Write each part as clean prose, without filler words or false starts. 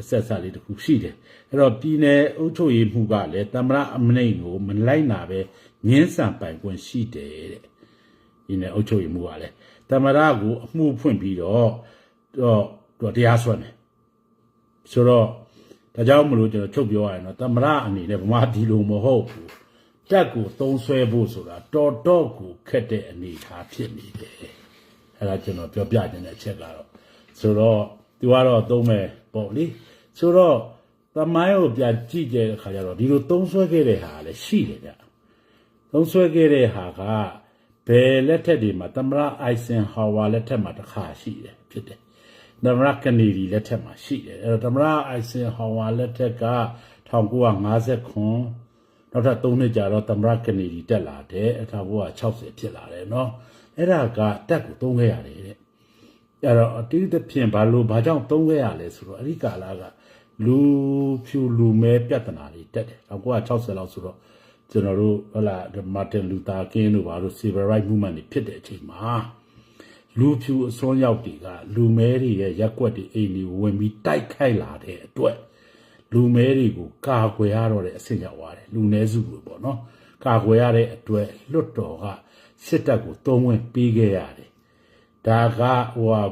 ဆက်ဆက်လေးတခုရှိတယ်အဲ့တော့ပြည်နယ်အုပ်ချုပ်ရေးမှုကလည်းသမရအမနိတ်ကိုမလိုက်နာပဲငင်းဆန်ပိုင်ခွင့်ရှိတယ်တဲ့ပြည်နယ်အုပ်ချုပ်ရေးမှုကလည်းသမရကိုအမှုဖွင့်ပြီးတော့တရားစွဲတယ်ဆိုတော့ဒါကြောင့်မလို့ကျွန်တော်ချုပ်ပြောရရင်တော့သမရအနေနဲ့ဗမာဒီလိုမဟုတ်ဘူးတက်ကိုသုံးဆွဲဖို့ဆိုတာတော်တော်ကိုခက်တဲ့အနေအထားဖြစ်နေတယ်အဲ့ဒါကျွန်တော်ပြောပြခြင်းတဲ့အချက်ကတော့ဆိုတော့သူကတော့သုံးမယ်ပေါ့လေဆိုတော့သမိုင်းကိုပြန်ကြည့်ကြတဲ့အခါကျတော့ဒီလိုသုံးဆွဲခဲ့တဲ့ဟာလည်းရှိတယ်ဗျသုံးဆွဲခဲ့တဲ့ဟာကဘယ်လက်ထက်တွေမှာသမရအိုက်ဆင်ဟာဝါလက်ထက်မှာတစ်ခါရှိတယ်ဖြစ်တယ်သမရကနေဒီလက်ထက်မှာရှိတယ်အဲ့တော့သမရအိုက်ဆင်ဟာဝါလက်ထက်က1959နောက်ထပ်3နှစ်ကြာတော့သမရကနေဒီတက်လာတယ်1960ဖြစ်လာတယ်နော်အဲ့ဒါကတက်ကိုသုံးခဲ့ရတယ်တဲ့အဲ့တော့အတိအကျဘာကြောင့်သုံးခဲ့ရလဲဆိုတော့အဲ့ဒီကာလကလူဖြူလူမဲပြဿနာတွေတက်တယ်1960လောက်ဆိုတော့ကျွန်တော်တို့ဟုတ်လားမာတင်လူသာကင်းတို့ဘာလို့ civil rights movement တွေဖြစ်တဲ့အချိန်မှာလူဖြူအစွန်းရောက်တွေကလူမဲတွေရဲ့ရက်ကွက်တွေအိမ်တွေဝင်ပြီးတိုက်ခိုက်လာတဲ့အတွက်လူမဲတွေကိုကာကွယ်ရတော့တဲ့အဆင့်ရောက်သွားတယ်လူနည်းစုကိုပေါ့နော်ကာကွယ်ရတဲ့အတွက်လွတ်တော်ကစစ်တပ်ကိုသုံးဝင်ပေးခဲ့ရတယ်ဒါက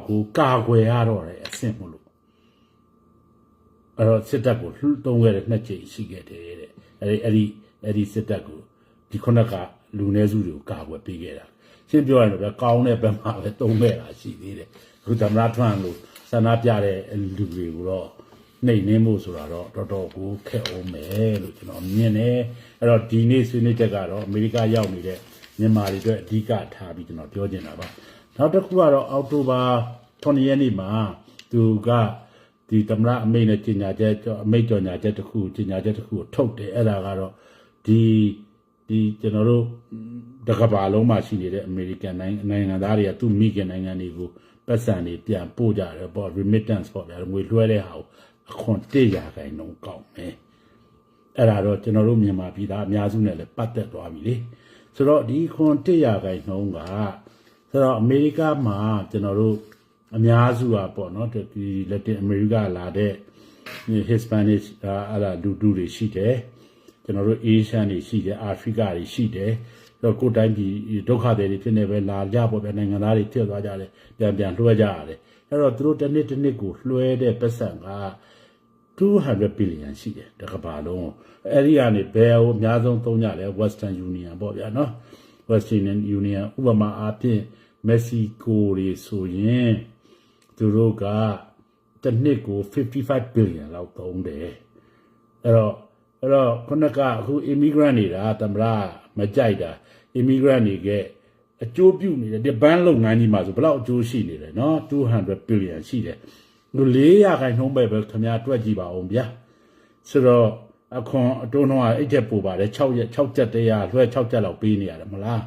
ကိုကာကွယ်ရတော့တဲ့အဆင့်မလို့အဲ့တော့စစ်တပ်ကိုသုံးခဲ့တဲ့နှစ်ကြိမ်ရှိခဲ့တယ်တဲ့အဲ့ဒီစစ်တပ်ကိုဒီခုနကလူနည်းစုတွေကိုကာကွယ်ပေးခဲ့တာရှင်းပြောရရင်တော့ကောင်းတဲ့ဘက်မှာပဲသုံးခဲ့တာရှိသေးတယ်အခုသမရထွန်းလို့ဆန္ဒပြတဲ့လူတွေကိုတော့နှိမ်နှင်းမှုဆိုတာတော့တော်တော်ကိုခက်အောင်မယ်လို့ကျွန်တော်မြင်တယ်အဲ့တော့ဒီနေ့ဆွေးနွေးချက်ကတော့အမေရိကရောက်နေတဲ့မြန်မာတွေအတွက်အဓိကထားပြီးကျွန်တော်ပြောချင်တာပါနောက်တစ်ခုကတော့အောက်တိုဘာ9ရက်နေ့မှာသူကဒီသမရအမိန့်နဲ့ကြေညာချက်အမိန့်ကြော်ညာချက်တစ်ခုကြေညာချက်တစ်ခုကိုထုတ်တယ်အဲ့ဒါကတော့ဒီကျွန်တော်တို့တကဘာလုံးမှာရှိနေတဲ့အမေရိကန်နိုင်ငံသားတွေကသူ့မိခင်နိုင်ငံတွေကိုပတ်စံတွေပြန်ပို့ကြတယ်ပေါ့ remittance ပေါ့ဗျာငွေလွှဲတဲ့ဟာကိုအခွန်100%ကောက်မယ်အဲ့ဒါတော့ကျွန်တော်တို့မြန်မာပြည်သားအများစုနဲ့လည်းပတ်သက်သွားပြီလေဆိုတော့ဒီခွန်100%ကဆိုတော့အမေရိကမှာကျွန်တော်တို့အများစုကပေါ့နော်ဒီလက်တင်အမေရိကလာတဲ့ Hispanic အဲ့ဒါလူတွေရှိတယ်ကျွန်တော်တို့ Asian တွေရှိတယ်အာဖရိကတွေရှိတယ်တော့ကိုယ်တိုင်းပြည်ဒုက္ခတွေဖြစ်နေပဲလာကြပေါ့ဗျာနိုင်ငံသားတွေဖြစ်သွားကြတယ်ပြန်လွှဲကြရတယ်အဲ့တော့သူတို့တစ်နှစ်ကိုလွှဲတဲ့ပတ်စံက200 billion ရှိတယ်တကဘာလုံးအဲ့ဒီကနေဘယ်ကိုအများဆုံးသုံးကြလဲ Western Union ပေါ့ဗျာနော် Western Union ဥပမာအားဖြင့်မက္ကဆီကိုတွေဆိုရင်သူတို့ကတစ်နှစ်ကို55 billion လောက်သုံးတယ်အဲ့တော့ခုနကအခု immigrant နေတာသမရမကြိုက်တာ immigrant တွေကအကျိုးပြုနေတယ်ဒီဘန်းလုပ်ငန်းကြီးမှာဆိုဘယ်လောက်အကျိုးရှိနေလဲနော်200 billion ရှိတယ်လူ400%ပဲခင်ဗျာတွက်ကြည့်ပါဦးဗျာဆိုတော့အခွန်အတုံးတော့အဲ့ချက်ပို့ပါတယ်6ချက်တရားလွှဲ6ချက်လောက်ပေးနေရတယ်မလား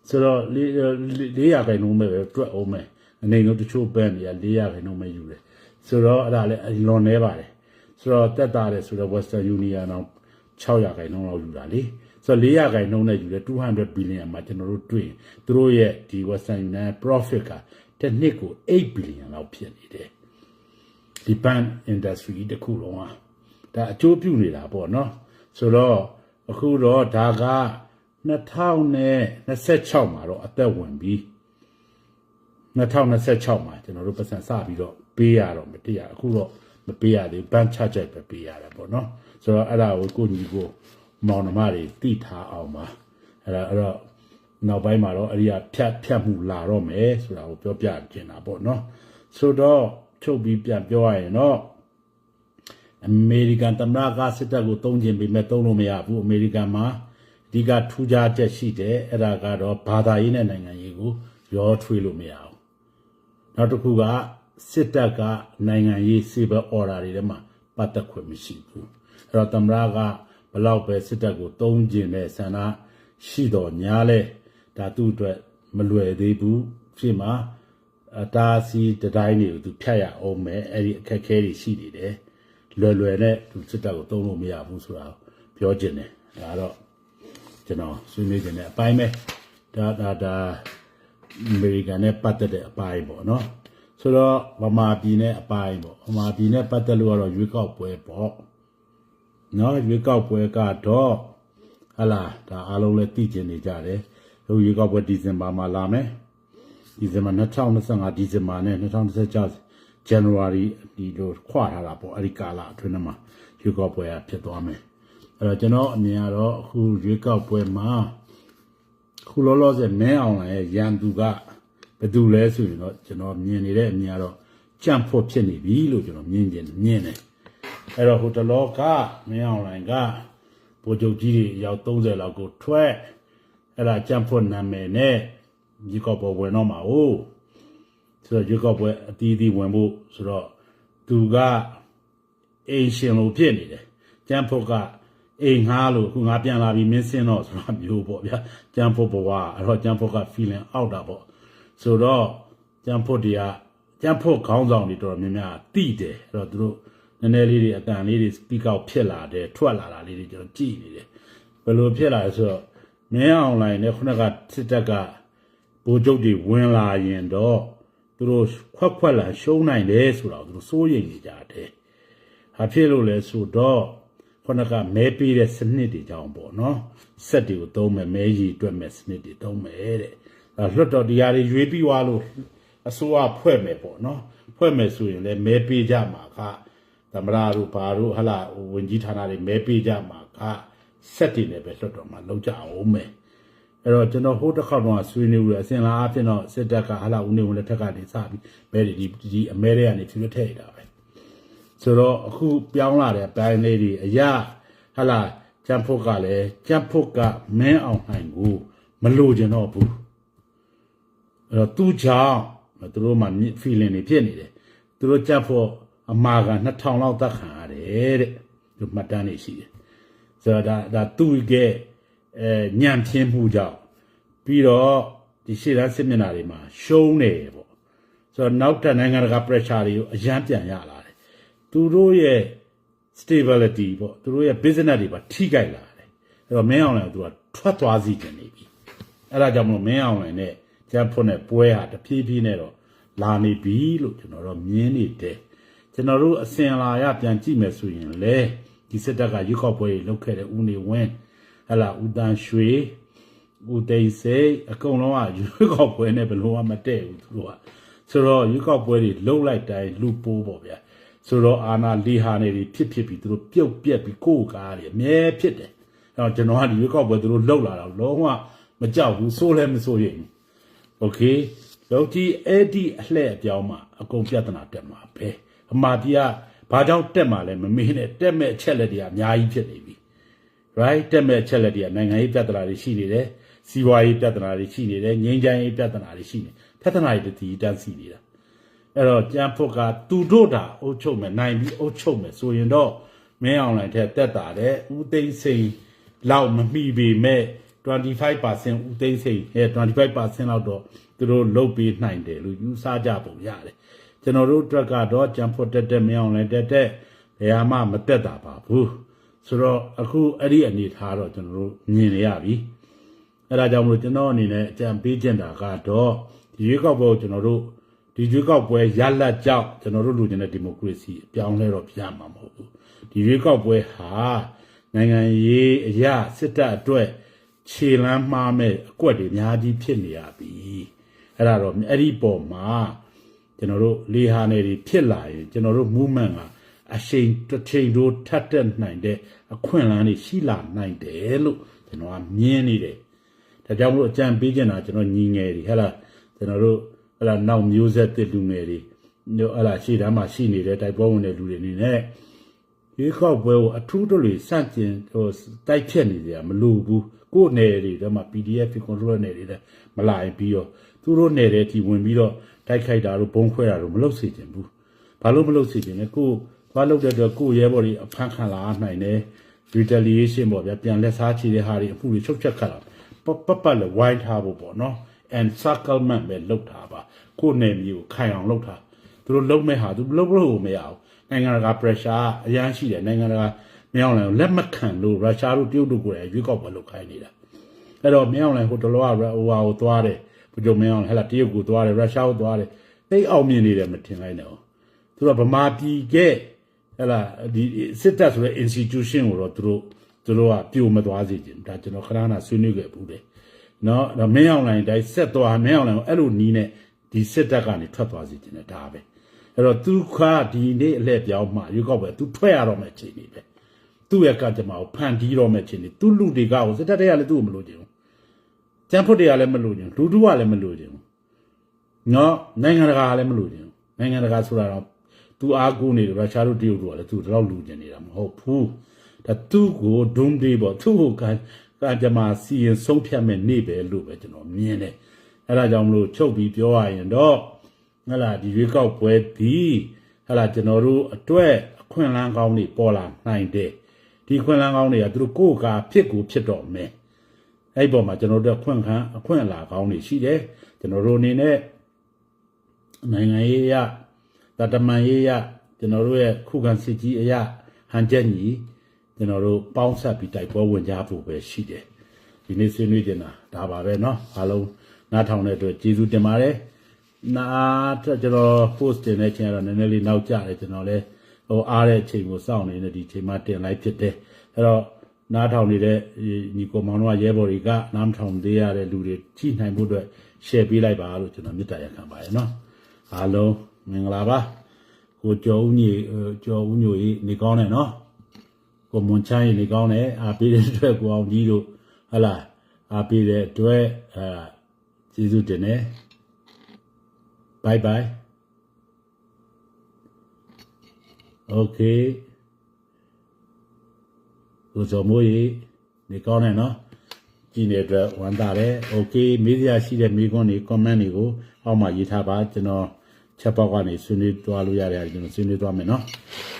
ဆိုတော့400%ပဲတွက်အောင်မယ်အနေနဲ့တချို့ဘန်းတွေက400%ပဲယူတယ်ဆိုတော့အဲ့ဒါလည်းလွန်နေပါတယ်ဆိုတော့တက်တာတယ်ဆိုတော့ Western Union တော့600%လောက်ယူတာလေဆိုတော့400%နဲ့ယူတယ်200 billion မှာကျွန်တော်တို့တွေ့သူတို့ရဲ့ဒီ Western Union profit ကတစ်နှစ်ကို8 billion လောက်ဖြစ်နေတယ်ဒီ bank industry တခုလုံးကဒါအကျိုးပြုနေတာပေါ့နော်ဆိုတော့အခုတော့ဒါက2026မှာတော့အသက်ဝင်ပြီး2026မှာကျွန်တော်တို့ပတ်စံစပြီးတော့ပေးရတော့မတရားအခုတော့မပေးရသေးဘန်းချချက်ပဲပေးရတာပေါ့နော်ဆိုတော့အဲ့ဒါကိုကိုညီကိုမောင်နှမတွေသိထားအောင်ပါအဲ့တော့နောက်ပိုင်းမှာတော့အဲ့ဒီကဖြတ်မှုလာတော့မယ်ဆိုတာကိုပြောပြချင်တာပေါ့နော်ဆိုတော့ချုပ်ပြီးပြန်ပြောရရင်တော့အမေရိကန်သမ္မတကစစ်တပ်ကိုသုံးခြင်းပေမဲ့သုံးလို့မရဘူးအမေရိကန်မှာအဓိကထူးခြားချက်ရှိတယ်အဲ့ဒါကတော့ဘာသာရေးနဲ့နိုင်ငံရေးကိုရောထွေးလို့မရဘူးနောက်တစ်ခုကစစ်တပ်ကနိုင်ငံရေး civil order တွေထဲမှာပတ်သက်ခွင့်မရှိဘူးအဲ့တော့သမ္မတကဘလောက်ပဲစစ်တပ်ကိုသုံးခြင်းနဲ့ဆန္ဒရှိတော်ညာလဲဒါသူ့အတွက်မလွယ်သေးဘူးဖြစ်မှာတာစီတိုင်းတွေကိုသူဖြတ်ရအောင်မယ်အဲ့ဒီအခက်အခဲတွေရှိနေတယ်လွယ်နဲ့သူစစ်တပ်ကိုသုံးလို့မရဘူးဆိုတာပြောချင်တယ်ဒါတော့ကျွန်တော်ဆွေးနွေးခြင်းနဲ့အပိုင်းပဲဒါအမေရိကန်နဲ့ပတ်သက်တဲ့အပိုင်းပေါ့နော် ဆိုတော့ဗမာပြည်နဲ့အပိုင်းပေါ့ဗမာပြည်နဲ့ပတ်သက်လို့ကတော့ရွေးကောက်ပွဲပေါ့နော်ရွေးကောက်ပွဲကတော့ဟလာဒါအားလုံးလည်းသိကျင်နေကြတယ်ဟိုရွေးကောက်ပွဲဒီဇင်ဘာမှာလာမယ်ဒီဇင်ဘာ2025ဒီဇင်ဘာနဲ့2026ဇန်နဝါရီဒီလိုခွာထားတာပေါ့အဲ့ဒီကာလအတွင်းမှာရွေးကောက်ပွဲဖြစ်သွားမယ်အဲ့တော့ကျွန်တော်အမြင်ကတော့အခုရွေးကောက်ပွဲမှာခုလောလောဆယ်မင်းအောင်လှိုင်ရဲ့ရန်သူကဘယ်သူလဲဆိုရင်တော့ကျွန်တော်မြင်နေတဲ့အမြင်ကတော့ကြံ့ဖို့ဖြစ်နေပြီလို့ကျွန်တော်မြင်တယ်အဲ့တော့ဟိုတလောကမင်းအောင်လှိုင်ကဗိုလ်ချုပ်ကြီးတွေရောက်30လောက်ကိုထွက်အဲ့ဒါကြံ့ဖို့နာမည်နဲ့ရွေးကောက်ပွဲဝင်တော့မှာဟုတ်ဆိုတော့ရွေးကောက်ပွဲအတီးတီးဝင်ဖို့ဆိုတော့သူကအိမ်ရှင်လို့ဖြစ်နေတယ်ကြံ့ဖို့ကအိမ်ငါလို့အခုငါပြန်လာပြီးမင်းစင်းတော့ဆိုတာမျိုးပေါ့ဗျာကြံ့ဖို့ဘဝအဲ့တော့ကြံ့ဖို့က feeling အောက်တာပေါ့ဆိုတော့ကြံ့ဖို့တရားကြံ့ဖို့ခေါင်းဆောင်တွေတော်တော်များများတိတယ်အဲ့တော့သူတို့နည်းနည်းလေးတွေအတန်လေးတွေ speak out ဖြစ်လာတယ်ထွက်လာတာလေးတွေကျွန်တော်ကြည့်နေတယ်ဘယ်လိုဖြစ်လာလဲဆိုတော့မင်းအွန်လိုင်းနဲ့ခုနကစစ်တပ်ကဗိုလ်ချုပ်တွေဝင်လာရင်တော့သူတို့ခွက်လာရှုံးနိုင်တယ်ဆိုတော့သူတို့စိုးရိမ်နေကြတယ်ဟာဖြစ်လို့လဲဆိုတော့ခုနကမဲပေးတဲ့စနစ်တွေကြောင်းပေါ့နော်စက်တွေကိုသုံးမယ်မဲရီတွက်မယ်စနစ်တွေသုံးမယ်တဲ့လွတ်တော်တရားတွေရွေးပြီးွားလို့အစိုးရဖွဲ့မယ်ပေါ့နော်ဖွဲ့မယ်ဆိုရင်လည်းမဲပေးကြမှာကသမရာတို့ဘာတို့ဟလာဝင်ကြီးဌာနတွေမဲပေးကြမှာကစက်တွေနဲ့ပဲလွတ်တော်မှာလောက်ကြအောင်မယ်အဲ့တော့ကျွန်တော်ဟိုတစ်ခေါက်တော့ဆွေးနွေးလို့အစင်လာအဖြစ်တော့စစ်တပ်ကဟလာဦးနေဝင်လက်ထက်ကနေစပြီးမဲတွေဒီအမဲတွေကနေဖြူထည့်ရတာပဲဆိုတော့အခုပြောင်းလာတဲ့ပိုင်းလေးတွေအရာဟလာကြံ့ဖို့ကလည်းကြံ့ဖို့ကမင်းအောင်နိုင်ကိုမလိုချင်တော့ဘူးအဲ့တော့သူ့ကြောင့်သူတို့မှ feeling တွေဖြစ်နေတယ်သူတို့ကြံ့ဖို့အမာက2000လောက်သက်ခံရတယ်တဲ့သူမှတ်တမ်းနေရှိတယ်ဆိုတော့ဒါသူ့ရဲ့ညံ့ပြင်းမှုကြောင့်ပြီးတော့ဒီရှေ့တန်းစစ်မျက်နှာတွေမှာရှုံးနေပေါ့ဆိုတော့နောက်တဲ့နိုင်ငံတကာ pressure တွေကိုအရန်ပြန်ရလာတယ်သူတို့ရဲ့ stability ပေါ့သူတို့ရဲ့ business တွေပါထိခိုက်လာတယ်အဲ့တော့မင်းအောင်လည်းသူကထွက်သွားစီခြင်းနေပြီအဲ့ဒါကြောင့်မလို့မင်းအောင်လည်းနဲ့ကျန်းဖို့နဲ့ပွဲဟာတဖြည်းဖြည်းနဲ့တော့လာနေပြီလို့ကျွန်တော်တို့မြင်နေတယ်ကျွန်တော်တို့အစင်လာရပြန်ကြည့်မယ်ဆိုရင်လေဒီစစ်တပ်ကရွေးကောက်ပွဲတွေလုပ်ခဲ့တဲ့ဦးနေဝင်းဟလာဦးတန်းရွှေဦးသိန်းစိတ်အကုန်လုံးကရွေးကောက်ပွဲနဲ့ဘယ်လိုမှမတည့်ဘူးသူတို့ကဆိုတော့ရွေးကောက်ပွဲတွေလှုပ်လိုက်တိုင်းလူပိုးပေါ့ဗျာဆိုတော့အာနာလီဟာနေတွေဖြစ်ပြီးသူတို့ပြုတ်ပြက်ပြီးကိုယ်ကားတွေအမြဲဖြစ်တယ်အဲ့တော့ကျွန်တော်ကဒီရွေးကောက်ပွဲသူတို့လှုပ်လာတော့လုံးဝမကြောက်ဘူးစိုးလည်းမစိုးရိမ်ဘူးโอเคလောကီအဲ့ဒီအလှည့်အပြောင်းမှာအကုန်ပြဿနာတက်မှာပဲအမှားပြဘာကြောင့်တက်မှာလဲမမေးနဲ့တက်မဲ့အချက်လက်တွေအများကြီးဖြစ်နေပြီ right တက်မဲ့အချက်လက်တွေကနိုင်ငံရေးပြဿနာတွေရှိနေတယ်စီးပွားရေးပြဿနာတွေရှိနေတယ်ငြိမ်းချမ်းရေးပြဿနာတွေရှိနေပြဿနာတွေတည်တန်းစီနေတာအဲ့တော့ကြံ့ဖို့ကသူတို့တာအုပ်ချုပ်မယ်နိုင်ပြီးအုပ်ချုပ်မယ်ဆိုရင်တော့မင်းအောင်လှိုင်ထက်တက်တာတဲ့ဦးသိန်းစိန်လောက်မမိပေမဲ့25% ဦးသိန်းစိန်ရဲ့25% လောက်တော့သူတို့လုတ်ပေးနိုင်တယ်လို့ယူဆကြပုံရတယ်ကျွန်တော်တို့အတွက်ကတော့ကြံ့ဖို့တက်မင်းအောင်လှိုင်တက်ဘယ်မှမတက်တာပါဘူးဆိုတော့အခုအဲ့ဒီအနေထားတော့ကျွန်တော်တို့မြင်နေရပြီအဲ့ဒါကြောင့်မလို့ကျွန်တော်အနေနဲ့အကြံပေးချင်တာကတော့ဒီရွေးကောက်ပွဲကျွန်တော်တို့ဒီရွေးကောက်ပွဲရလတ်ကြောင့်ကျွန်တော်တို့လူချင်းတဲ့ဒီမိုကရေစီအပြောင်းလဲတော့ပြမှာမဟုတ်ဘူးဒီရွေးကောက်ပွဲဟာနိုင်ငံရေးအရာစစ်တပ်အတွက်ခြေလမ်းမှားမဲ့အကွက်တွေအများကြီးဖြစ်နေရပြီအဲ့ဒါတော့အဲ့ဒီပုံမှာကျွန်တော်တို့လေဟာနယ်တွေဖြစ်လာရင်ကျွန်တော်တို့ movement ကအရှိန်တစ်ချိန်တို့ထပ်တက်နိုင်တဲ့အခွင့်အလမ်းတွေရှိလာနိုင်တယ်လို့ကျွန်တော်ကမြင်နေတယ်ဒါကြောင့်မလို့အကြံပေးချင်တာကျွန်တော်ညီငယ်တွေဟဲ့လားကျွန်တော်တို့ဟဲ့လားနောက်မျိုးဆက်တစ်လူငယ်တွေဟဲ့လားရှေ့တန်းမှာရှိနေတဲ့တိုက်ပွဲဝင်တဲ့လူတွေအနေနဲ့ဒီခောက်ပွဲကိုအထူးတလို့စန့်ကျင်တိုက်ဖြတ်နေကြမလို့ဘူးကိုယ်နယ်တွေတော့မှ PDF control နယ်တွေလည်းမလာရင်ပြီးတော့သူတို့နယ်တွေတီဝင်ပြီးတော့တိုက်ခိုက်တာတို့ဘုံခွဲတာတို့မလုပ်စေချင်ဘူးဘာလို့မလုပ်စေချင်လဲကိုဘာလုပ်တဲ့တော့ကိုရဲဘော်တွေအဖမ်းခံလာနိုင်တယ် retaliation ပေါ့ဗျာပြန်လက်စားချေတဲ့ဟာတွေအမှုတွေချုပ်ချက်ခတ်လာပတ်လည်းဝိုင်းထားဖို့ပေါ့နော် encirclement ပဲလုပ်တာပါကိုနယ်မျိုးခိုင်အောင်လုပ်တာသူတို့လုံးမဲ့ဟာသူလုံးလို့မရအောင်နိုင်ငံတကာ pressure အရန်ရှိတယ်နိုင်ငံတကာမင်းအောင်လည်းလက်မခံလို့ရုရှားတို့တရုတ်တို့ကိုလည်းရွေးကောက်ပွဲလုပ်ခိုင်းနေတာအဲ့တော့မင်းအောင်လည်းဟိုတလောကဟိုသွားတယ်ဘုကြုံမင်းအောင်ဟဲ့လားတရုတ်ကိုသွားတယ်ရုရှားကိုသွားတယ် တိတ်အောင်မြင်နေတယ်မထင်လိုက်တော့သူကဗမာပြည်ကဟလာဒီစစ်တပ်ဆိုတဲ့ institution ကိုတော့သူတို့ကပြိုမသွားစေချင်ဒါကျွန်တော်ခဏခဏဆွေးနွေးခဲ့ဘူးတယ်နော်ဒါမင်းအောင်လိုင်းတိုင်းဆက်သွားမင်းအောင်လိုင်းကိုအဲ့လိုနီးနဲ့ဒီစစ်တပ်ကနေထွက်သွားစေချင်တယ်ဒါပဲအဲ့တော့သူခါဒီနေ့အလှည့်ပြောင်းမှရွေးကောက်ပဲသူထွက်ရတော့မယ့်ချိန်နေပဲသူ့ရဲ့ကကြမ္မာကိုဖန်တီးတော့မယ့်ချိန်နေသူ့လူတွေကကိုစစ်တပ်တွေကလည်းသူ့ကိုမလို့ချင်ဘူးကျန်းဖွတ်တွေကလည်းမလို့ချင်လူထုကလည်းမလို့ချင်ဘူးနော်နိုင်ငံတကာကလည်းမလို့ချင်ဘူးနိုင်ငံတကာဆိုတာတော့သူအားကိုးနေတယ်ရုရှားတို့တရုတ်တို့ကလည်းသူတော့လူချင်နေတာမဟုတ်ဘူးဒါသူ့ကိုဒုံးဒေးပေါ့သူ့ကိုကကြမ္မာစီရင်ဆုံးဖြတ်မဲ့နေပဲလို့ပဲကျွန်တော်မြင်တယ်အဲ့ဒါကြောင့်မလို့ချုပ်ပြီးပြောရရင်တော့ဟလာဒီရွေးကောက်ပွဲဒီဟလာကျွန်တော်တို့အတွက်အခွင့်အလမ်းကောင်းတွေပေါ်လာနိုင်တယ်ဒီခွင့်လန်းကောင်းတွေကသူတို့ကိုယ်ကာဖြစ်ကိုဖြစ်တော့မယ်အဲ့ပေါ်မှာကျွန်တော်တို့အခွင့်အလာကောင်းတွေရှိတယ်ကျွန်တော်တို့အနေနဲ့နိုင်ငံရေးရတမန်ရေးရကျွန်တော်တို့ရဲ့ခုခံစစ်ကြီးအရာဟန်ချက်ညီကျွန်တော်တို့ပေါင်းဆက်ပြီးတိုက်ပွဲဝင်ကြဖို့ပဲရှိတယ်ဒီနေ့ဆွေးနွေးနေတာဒါပါပဲเนาะအားလုံးနားထောင်တဲ့အတွက်ကျေးဇူးတင်ပါတယ်နားကျွန်တော် post တင်တဲ့ချိန်ကတော့နည်းနည်းလေးနောက်ကျတယ်ကျွန်တော်လည်းအားတဲ့အချိန်ကိုစောင့်နေတဲ့ဒီချိန်မှာတင်လိုက်ဖြစ်တယ်အဲ့တော့နားထောင်နေတဲ့ညီကိုမောင်တို့ရဲဘော်တွေကနားထောင်သေးရတဲ့လူတွေကြည့်နိုင်ဖို့အတွက် share ပေးလိုက်ပါလို့ကျွန်တော်မေတ္တာရပ်ခံပါတယ်เนาะအားလုံးမင်္ဂလာပါကိုကျော်ဦးညိနေကောင်းတယ်เนาะကိုမွန်ချမ်းနေကောင်းတယ်အားပေးတဲ့အတွက်ကိုအောင်ကြီးတို့ဟလာအားပေးတဲ့အတွက်ကျေးဇူးတင်တယ် bye bye okay ကိုကျော်မိုးကြီးနေကောင်းတယ်เนาะကြည့်နေတဲ့အတွက်ဝမ်းသာတယ် okay မေးစရာရှိတဲ့မေးခွန်းတွေ comment တွေကိုအောက်မှာရေးထားပါကျွန်တော်ချက်ပေါက်ကနေဆွေးနွေးသွားလို့ရတယ်ကျွန်တော်ဆွေးနွေးသွားမယ်เนาะ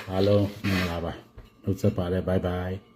အားလုံးမင်္ဂလာပါနှုတ်ဆက်ပါတယ် bye bye